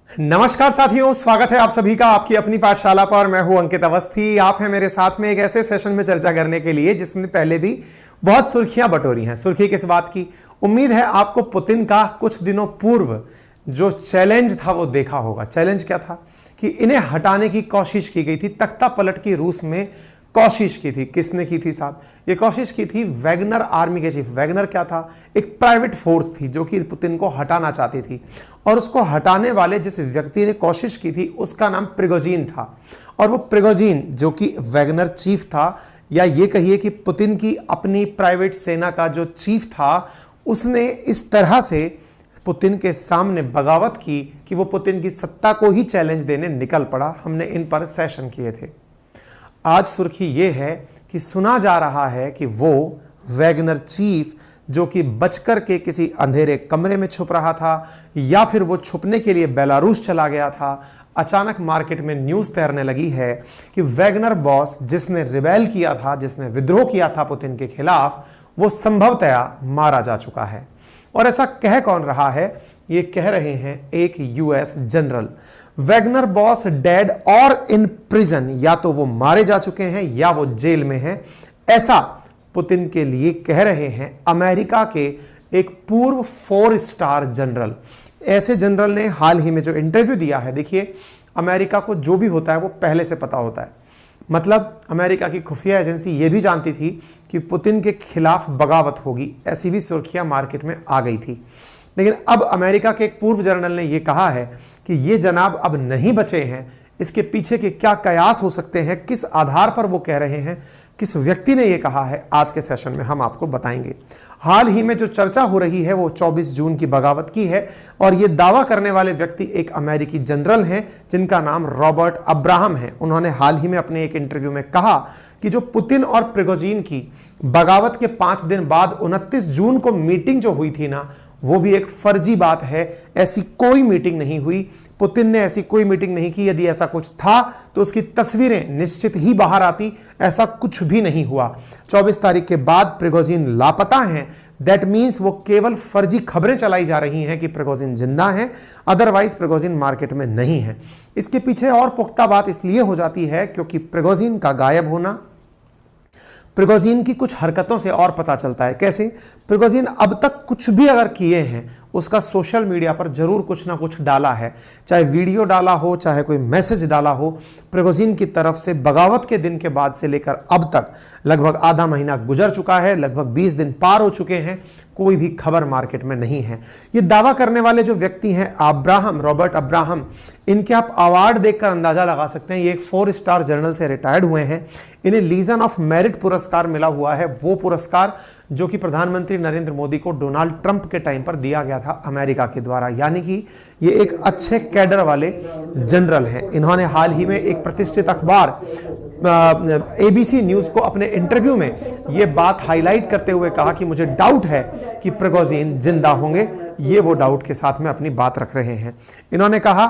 नमस्कार साथियों, स्वागत है आप सभी का आपकी अपनी पाठशाला पर। मैं हूं अंकित अवस्थी। आप हैं मेरे साथ में एक ऐसे सेशन में चर्चा करने के लिए जिसने पहले भी बहुत सुर्खियां बटोरी हैं। सुर्खी किस बात की? उम्मीद है आपको पुतिन का कुछ दिनों पूर्व जो चैलेंज था वो देखा होगा। चैलेंज क्या था कि इन्हें हटाने की कोशिश की गई थी। तख्ता पलट की रूस में कोशिश की थी। किसने की थी साहब? ये कोशिश की थी वैगनर आर्मी के चीफ। वैगनर क्या था? एक प्राइवेट फोर्स थी जो कि पुतिन को हटाना चाहती थी, और उसको हटाने वाले जिस व्यक्ति ने कोशिश की थी उसका नाम प्रिगोजिन था। और वो प्रिगोजिन जो कि वैगनर चीफ था, या ये कहिए कि पुतिन की अपनी प्राइवेट सेना का जो चीफ था, उसने इस तरह से पुतिन के सामने बगावत की कि वो पुतिन की सत्ता को ही चैलेंज देने निकल पड़ा। हमने इन पर सेशन किए थे। आज सुर्खी ये है कि सुना जा रहा है कि वो वैगनर चीफ जो कि बचकर के किसी अंधेरे कमरे में छुप रहा था, या फिर वो छुपने के लिए बेलारूस चला गया था, अचानक मार्केट में न्यूज़ तैरने लगी है कि वैगनर बॉस जिसने रिबेल किया था, जिसने विद्रोह किया था पुतिन के खिलाफ, वो संभवतया मारा जा चुका है। और ऐसा कह कौन रहा है? ये कह रहे हैं एक US general. Wagner boss dead और इन प्रिजन, या तो वो मारे जा चुके हैं या वो जेल में हैं, ऐसा पुतिन के लिए कह रहे हैं अमेरिका के एक पूर्व 4 स्टार जनरल। ऐसे जनरल ने हाल ही में जो इंटरव्यू दिया है, देखिए अमेरिका को जो भी होता है वो पहले से पता होता है। मतलब अमेरिका की खुफिया एजेंसी ये भी जानती थी कि पुतिन के खिलाफ बगावत होगी। ऐसी भी सुर्खियां मार्केट में आ गई थी। लेकिन अब अमेरिका के एक पूर्व जनरल ने यह कहा है कि ये जनाब अब नहीं बचे हैं। इसके पीछे के क्या कयास हो सकते हैं, किस आधार पर वो कह रहे हैं, किस व्यक्ति ने यह कहा है, आज के सेशन में हम आपको बताएंगे। हाल ही में जो चर्चा हो रही है वो 24 जून की बगावत की है, और ये दावा करने वाले व्यक्ति एक अमेरिकी जनरल हैं जिनका नाम रॉबर्ट अब्राहम है। उन्होंने हाल ही में अपने एक इंटरव्यू में कहा कि जो पुतिन और प्रिगोजिन की बगावत के 5 दिन बाद 29 जून को मीटिंग जो हुई थी ना, वो भी एक फर्जी बात है। ऐसी कोई मीटिंग नहीं हुई। पुतिन ने ऐसी कोई मीटिंग नहीं की। यदि ऐसा कुछ था तो उसकी तस्वीरें निश्चित ही बाहर आती। ऐसा कुछ भी नहीं हुआ। 24 तारीख के बाद प्रिगोजिन लापता हैं। दैट मीन्स वो केवल फर्जी खबरें चलाई जा रही हैं कि प्रिगोजिन जिंदा है, अदरवाइज प्रिगोजिन मार्केट में नहीं है। इसके पीछे और पुख्ता बात इसलिए हो जाती है क्योंकि प्रिगोजिन का गायब होना प्रिगोजिन की कुछ हरकतों से और पता चलता है। कैसे? प्रिगोजिन अब तक कुछ भी अगर किए हैं, उसका सोशल मीडिया पर जरूर कुछ ना कुछ डाला है, चाहे वीडियो डाला हो, चाहे कोई मैसेज डाला हो। प्रिगोजिन की तरफ से बगावत के दिन के बाद से लेकर अब तक लगभग आधा महीना गुजर चुका है, लगभग 20 दिन पार हो चुके हैं, कोई भी खबर मार्केट में नहीं है। ये दावा करने वाले जो व्यक्ति हैं रॉबर्ट अब्राहम, इनके आप अवार्ड देखकर अंदाजा लगा सकते हैं। ये एक 4 स्टार जनरल से रिटायर्ड हुए हैं। इन्हें लीजन ऑफ मेरिट पुरस्कार मिला हुआ है, वो पुरस्कार जो कि प्रधानमंत्री नरेंद्र मोदी को डोनाल्ड ट्रंप के टाइम पर दिया गया था अमेरिका के द्वारा। यानी कि ये एक अच्छे कैडर वाले जनरल हैं। इन्होंने हाल ही में एक प्रतिष्ठित अखबार ABC न्यूज़ को अपने इंटरव्यू में ये बात हाईलाइट करते हुए कहा कि मुझे डाउट है कि प्रिगोजिन जिंदा होंगे। ये वो डाउट के साथ में अपनी बात रख रहे हैं। इन्होंने कहा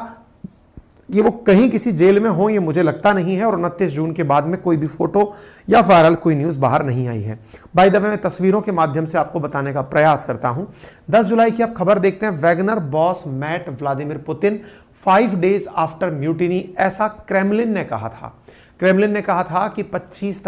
कि वो कहीं किसी जेल में हो, ये मुझे लगता नहीं है, और 29 जून के बाद में कोई भी फोटो या वायरल कोई न्यूज़ बाहर नहीं आई है। बाय द वे, मैं तस्वीरों के माध्यम से आपको बताने का प्रयास करता हूं। 10 जुलाई की आप खबर देखते हैं। Wagner boss met Vladimir Putin 5 days after mutiny, ऐसा क्रेमलिन ने कहा था। क्रेमलिन ने कहा था कि 24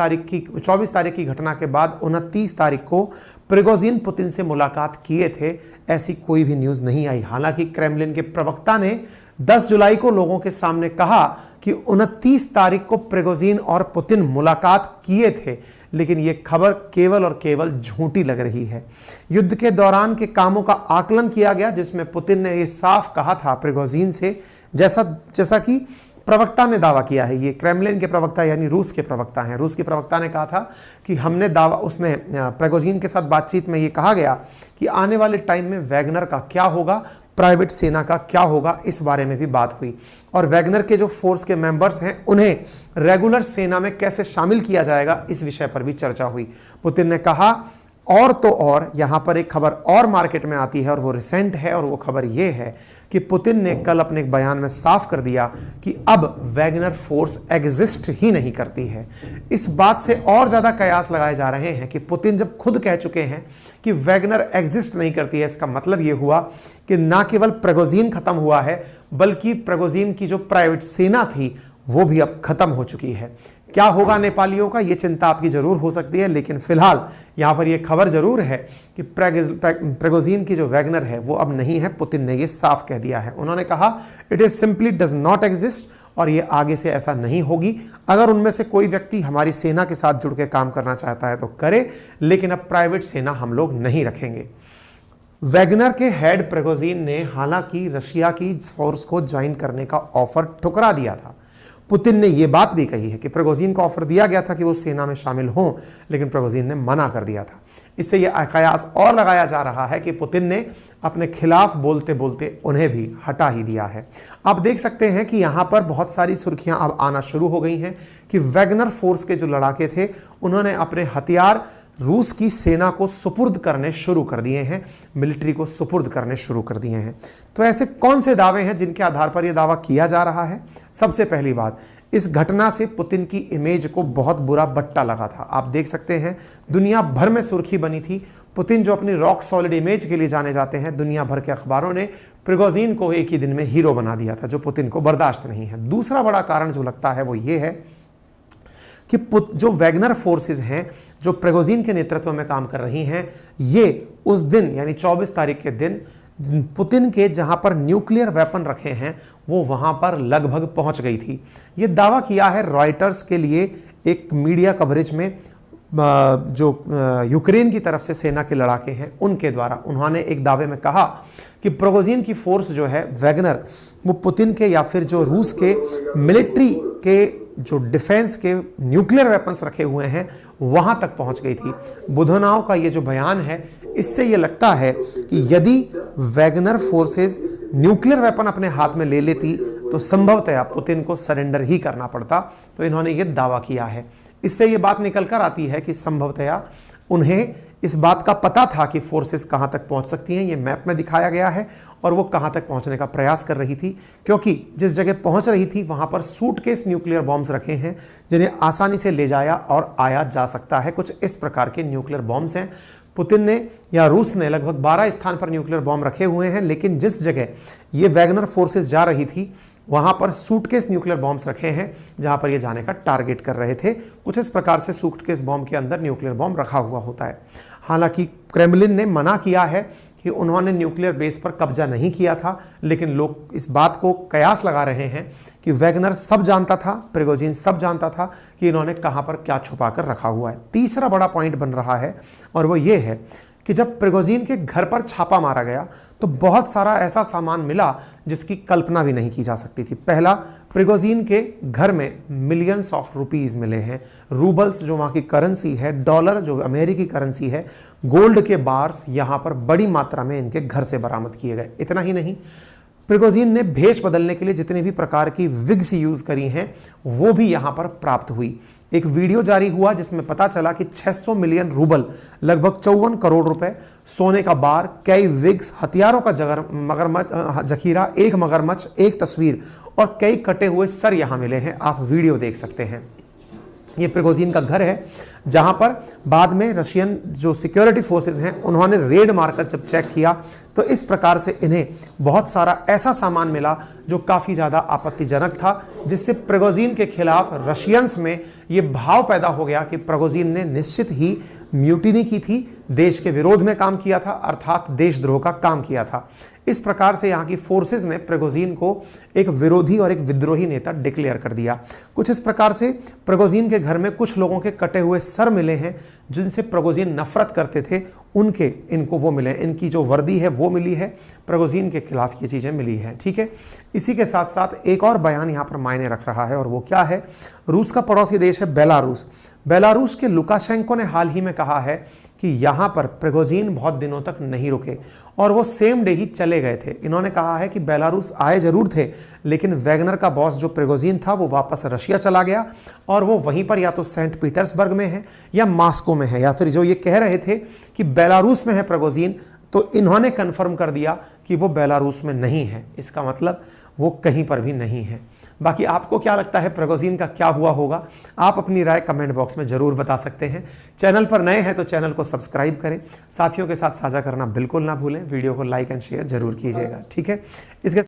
तारीख की घटना के बाद 29 तारीख को प्रिगोजिन पुतिन से मुलाकात किए थे। ऐसी कोई भी न्यूज़ नहीं आई। हालांकि क्रेमलिन के प्रवक्ता ने 10 जुलाई को लोगों के सामने कहा कि 29 तारीख को प्रिगोजिन और पुतिन मुलाकात किए थे, लेकिन यह खबर केवल और केवल झूठी लग रही है। युद्ध के दौरान के कामों का आकलन किया गया जिसमें पुतिन ने यह साफ कहा था प्रिगोजिन से, जैसा कि प्रवक्ता ने दावा किया है। ये क्रेमलिन के प्रवक्ता यानी रूस के प्रवक्ता हैं। रूस के प्रवक्ता ने कहा था कि हमने दावा, उसमें प्रिगोजिन के साथ बातचीत में ये कहा गया कि आने वाले टाइम में वैगनर का क्या होगा, प्राइवेट सेना का क्या होगा, इस बारे में भी बात हुई। और वैगनर के जो फोर्स के मेंबर्स हैं उन्हें रेगुलर सेना में कैसे शामिल किया जाएगा, इस विषय पर भी चर्चा हुई। पुतिन ने कहा और तो और यहां पर एक खबर और मार्केट में आती है और वो रिसेंट है, और वो खबर ये है कि पुतिन ने कल अपने एक बयान में साफ कर दिया कि अब वैगनर फोर्स एग्जिस्ट ही नहीं करती है। इस बात से और ज्यादा कयास लगाए जा रहे हैं कि पुतिन जब खुद कह चुके हैं कि वैगनर एग्जिस्ट नहीं करती है, इसका मतलब यह हुआ कि ना केवल प्रिगोजिन खत्म हुआ है, बल्कि प्रिगोजिन की जो प्राइवेट सेना थी वो भी अब खत्म हो चुकी है। क्या होगा नेपालियों का, यह चिंता आपकी जरूर हो सकती है, लेकिन फिलहाल यहां पर यह खबर जरूर है कि प्रिगोजिन की जो वैगनर है वो अब नहीं है। पुतिन ने यह साफ कह दिया है। उन्होंने कहा it is simply does not exist, और ये आगे से ऐसा नहीं होगी। अगर उनमें से कोई व्यक्ति हमारी सेना के साथ जुड़ के काम करना चाहता है तो करे, लेकिन अब प्राइवेट सेना हम लोग नहीं रखेंगे। वैगनर के हेड प्रिगोजिन ने हालांकि रशिया की फोर्स को ज्वाइन करने का ऑफर ठुकरा दिया था। पुतिन ने यह बात भी कही है कि प्रिगोजिन को ऑफर दिया गया था कि वो सेना में शामिल हों, लेकिन प्रिगोजिन ने मना कर दिया था। इससे यह कयास और लगाया जा रहा है कि पुतिन ने अपने खिलाफ बोलते बोलते उन्हें भी हटा ही दिया है। आप देख सकते हैं कि यहां पर बहुत सारी सुर्खियां अब आना शुरू हो गई हैं कि वैगनर फोर्स के जो लड़ाके थे उन्होंने अपने हथियार रूस की सेना को सुपुर्द करने शुरू कर दिए हैं, मिलिट्री को सुपुर्द करने शुरू कर दिए हैं। तो ऐसे कौन से दावे हैं जिनके आधार पर यह दावा किया जा रहा है? सबसे पहली बात, इस घटना से पुतिन की इमेज को बहुत बुरा बट्टा लगा था। आप देख सकते हैं दुनिया भर में सुर्खी बनी थी। पुतिन जो अपनी रॉक सॉलिड इमेज के लिए जाने जाते हैं, दुनिया भर के अखबारों ने प्रिगोजिन को एक ही दिन में हीरो बना दिया था, जो पुतिन को बर्दाश्त नहीं है। दूसरा बड़ा कारण जो लगता है वो ये है कि जो वैगनर फोर्सेस हैं जो प्रिगोजिन के नेतृत्व में काम कर रही हैं, ये उस दिन यानी 24 तारीख के दिन पुतिन के जहां पर न्यूक्लियर वेपन रखे हैं वो वहां पर लगभग पहुंच गई थी। ये दावा किया है रॉयटर्स के लिए एक मीडिया कवरेज में, जो यूक्रेन की तरफ से सेना के लड़ाके हैं उनके द्वारा। उन्होंने एक दावे में कहा कि प्रिगोजिन की फोर्स जो है वैगनर, वो पुतिन के या फिर जो रूस के मिलिट्री के जो डिफेंस के न्यूक्लियर वेपन्स रखे हुए हैं वहां तक पहुंच गई थी। बुधनाव का ये जो बयान है, इससे ये लगता है कि यदि वैगनर फोर्सेस न्यूक्लियर वेपन अपने हाथ में ले लेती तो संभवतः पुतिन को सरेंडर ही करना पड़ता। तो इन्होंने ये दावा किया है। इससे ये बात निकल कर आती है कि संभवतः उन्हें इस बात का पता था कि फोर्सेस कहां तक पहुंच सकती हैं। ये मैप में दिखाया गया है और वो कहां तक पहुंचने का प्रयास कर रही थी, क्योंकि जिस जगह पहुंच रही थी वहां पर सूटकेस न्यूक्लियर बॉम्ब्स रखे हैं जिन्हें आसानी से ले जाया और आया जा सकता है। कुछ इस प्रकार के न्यूक्लियर बॉम्ब्स हैं। पुतिन ने या रूस ने लगभग 12 स्थान पर न्यूक्लियर बॉम्ब रखे हुए हैं, लेकिन जिस जगह ये वैगनर फोर्सेस जा रही थी वहां पर सूटकेस न्यूक्लियर बॉम्ब्स रखे हैं जहां पर ये जाने का टारगेट कर रहे थे। कुछ इस प्रकार से सूटकेस बॉम्ब के अंदर न्यूक्लियर बॉम्ब रखा हुआ होता है। हालांकि क्रेमलिन ने मना किया है कि उन्होंने न्यूक्लियर बेस पर कब्जा नहीं किया था, लेकिन लोग इस बात को कयास लगा रहे हैं कि वैगनर सब जानता था, प्रिगोजिन सब जानता था कि इन्होंने कहां पर क्या छुपा कर रखा हुआ है। तीसरा बड़ा पॉइंट बन रहा है और वो ये है कि जब प्रिगोजिन के घर पर छापा मारा गया तो बहुत सारा ऐसा सामान मिला जिसकी कल्पना भी नहीं की जा सकती थी। पहला, प्रिगोजिन के घर में मिलियंस ऑफ रुपीस मिले हैं, रूबल्स जो वहाँ की करेंसी है, डॉलर जो अमेरिकी करेंसी है, गोल्ड के बार्स यहाँ पर बड़ी मात्रा में इनके घर से बरामद किए गए। इतना ही नहीं, प्रिगोजिन ने भेष बदलने के लिए जितने भी प्रकार की विग्स यूज करी हैं वो भी यहां पर प्राप्त हुई। एक वीडियो जारी हुआ जिसमें पता चला कि 600 मिलियन रूबल, लगभग 54 करोड़ रुपए, सोने का बार, कई विग्स, हथियारों का जखीरा, एक मगरमच्छ, एक तस्वीर और कई कटे हुए सर यहां मिले हैं। आप वीडियो देख सकते हैं। ये प्रिगोजिन का घर है जहां पर बाद में रशियन जो सिक्योरिटी फोर्सेस हैं उन्होंने रेड मारकर जब चेक किया तो इस प्रकार से इन्हें बहुत सारा ऐसा सामान मिला जो काफ़ी ज़्यादा आपत्तिजनक था, जिससे प्रिगोजिन के खिलाफ रशियंस में ये भाव पैदा हो गया कि प्रिगोजिन ने निश्चित ही म्यूटिनी की थी, देश के विरोध में काम किया था, अर्थात देशद्रोह का काम किया था। इस प्रकार से यहाँ की फोर्सेस ने प्रिगोजिन को एक विरोधी और एक विद्रोही नेता डिक्लेयर कर दिया। कुछ इस प्रकार से प्रिगोजिन के घर में कुछ लोगों के कटे हुए सर मिले हैं जिनसे प्रिगोजिन नफरत करते थे, इनको वो मिले। इनकी जो वर्दी है वो मिली है, प्रिगोजिन के खिलाफ ये चीज़ें मिली हैं। ठीक है, इसी के साथ साथ एक और बयान यहाँ पर मायने रख रहा है और वो क्या है? रूस का पड़ोसी देश है बेलारूस। बेलारूस के लुकाशेंको ने हाल ही में कहा है कि यहाँ पर प्रिगोजिन बहुत दिनों तक नहीं रुके और वो सेम डे ही चले गए थे। इन्होंने कहा है कि बेलारूस आए जरूर थे, लेकिन वैगनर का बॉस जो प्रिगोजिन था वो वापस रशिया चला गया और वो वहीं पर या तो सेंट पीटर्सबर्ग में है या मॉस्को में है, या फिर जो ये कह रहे थे कि बेलारूस में है प्रिगोजिन, तो इन्होंने कंफर्म कर दिया कि वो बेलारूस में नहीं है। इसका मतलब वो कहीं पर भी नहीं है। बाकी आपको क्या लगता है प्रिगोजिन का क्या हुआ होगा? आप अपनी राय कमेंट बॉक्स में जरूर बता सकते हैं। चैनल पर नए हैं तो चैनल को सब्सक्राइब करें, साथियों के साथ साझा करना बिल्कुल ना भूलें, वीडियो को लाइक एंड शेयर जरूर कीजिएगा। ठीक है, इसके